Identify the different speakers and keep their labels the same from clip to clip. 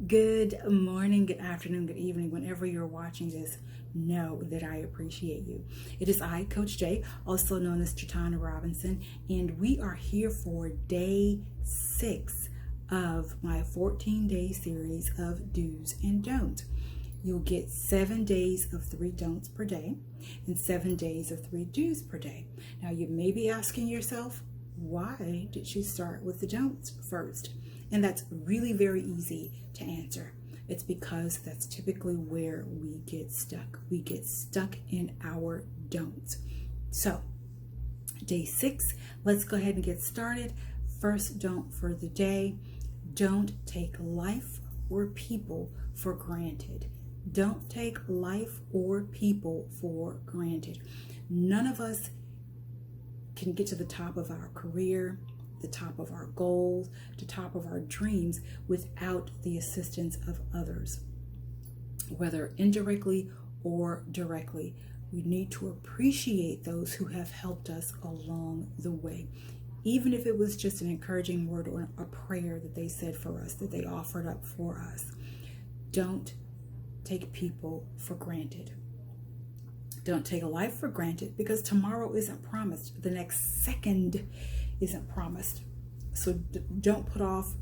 Speaker 1: Good morning, good afternoon, good evening. Whenever you're watching this, know that I appreciate you. It is I, Coach Jay, also known as Juaitan Robinson, and we are here for day 6 of my 14-day series of do's and don'ts. You'll get 7 days of 3 don'ts per day and 7 days of 3 do's per day. Now, you may be asking yourself, why did she start with the don'ts first? And that's really very easy to answer. It's because that's typically where we get stuck. We get stuck in our don'ts. So, day 6, let's go ahead and get started. First don't for the day: don't take life or people for granted. Don't take life or people for granted. None of us can get to the top of our career, the top of our goals, the top of our dreams without the assistance of others, whether indirectly or directly. We need to appreciate those who have helped us along the way, even if it was just an encouraging word or a prayer that they said for us, that they offered up for us. Don't take people for granted. Don't take a life for granted, because tomorrow isn't promised. The next second isn't promised. So don't put off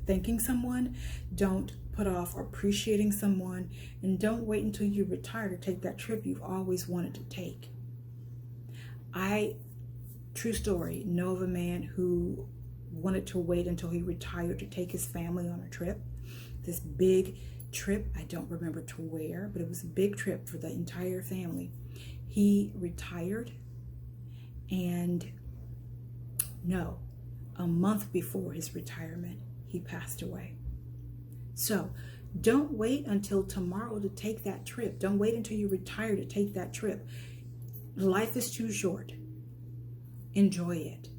Speaker 1: thanking someone, don't put off appreciating someone, and don't wait until you retire to take that trip you've always wanted to take. True story, know of a man who wanted to wait until he retired to take his family on a trip. This big trip, I don't remember to where, but it was a big trip for the entire family. He retired, and a month before his retirement, he passed away. So don't wait until tomorrow to take that trip. Don't wait until you retire to take that trip. Life is too short. Enjoy it.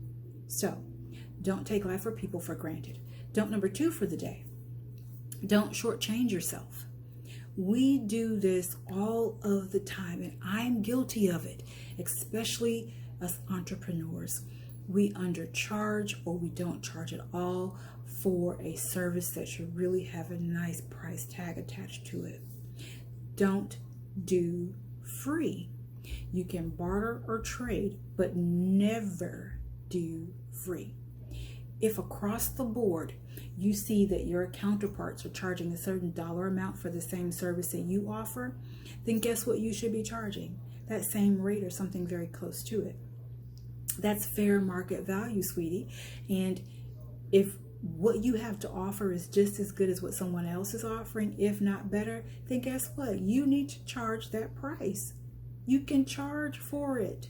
Speaker 1: So don't take life or people for granted. Don't number 2 for the day: don't shortchange yourself. We do this all of the time, and I'm guilty of it, especially as entrepreneurs. We undercharge, or we don't charge at all for a service that should really have a nice price tag attached to it. Don't do free. You can barter or trade, but never do free. If across the board you see that your counterparts are charging a certain dollar amount for the same service that you offer, then guess what you should be charging? That same rate or something very close to it. That's fair market value, sweetie. And if what you have to offer is just as good as what someone else is offering, if not better, then guess what? You need to charge that price. You can charge for it.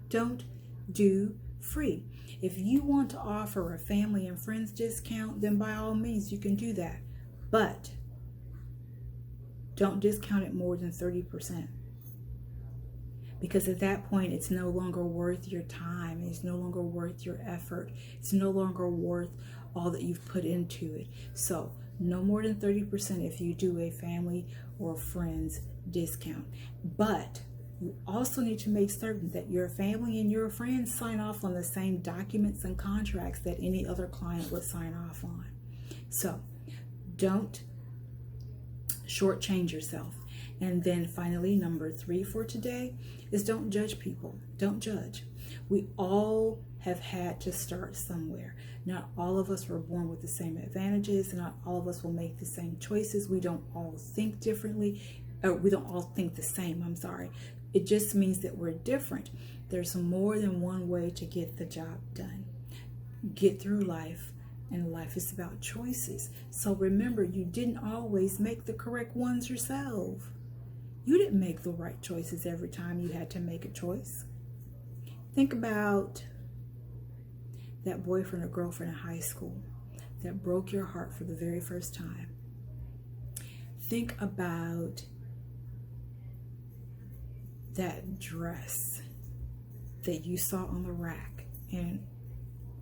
Speaker 1: Don't do free. If you want to offer a family and friends discount, then by all means you can do that. But don't discount it more than 30%. Because at that point, it's no longer worth your time. It's no longer worth your effort. It's no longer worth all that you've put into it. So no more than 30% if you do a family or friends discount. But you also need to make certain that your family and your friends sign off on the same documents and contracts that any other client would sign off on. So don't shortchange yourself. And then finally, number 3 for today is don't judge people. Don't judge. We all have had to start somewhere. Not all of us were born with the same advantages. Not all of us will make the same choices. We don't all think differently. Or we don't all think the same. I'm sorry. It just means that we're different. There's more than one way to get the job done. Get through life. And life is about choices. So remember, you didn't always make the correct ones yourself. You didn't make the right choices every time you had to make a choice. Think about that boyfriend or girlfriend in high school that broke your heart for the very first time. Think about that dress that you saw on the rack and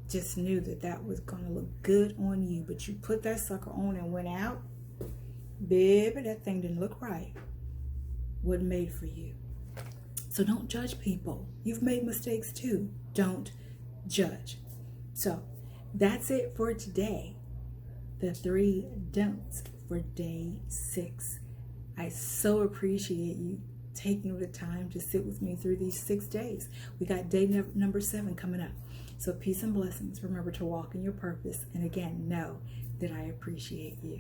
Speaker 1: just knew that that was going to look good on you, but you put that sucker on and went out. Baby, that thing didn't look right. Wasn't made for you. So don't judge people. You've made mistakes too. Don't judge. So that's it for today. the 3 don'ts for day 6. I so appreciate you taking the time to sit with me through these 6 days. We got day number 7 coming up. So peace and blessings. Remember to walk in your purpose. And again, know that I appreciate you.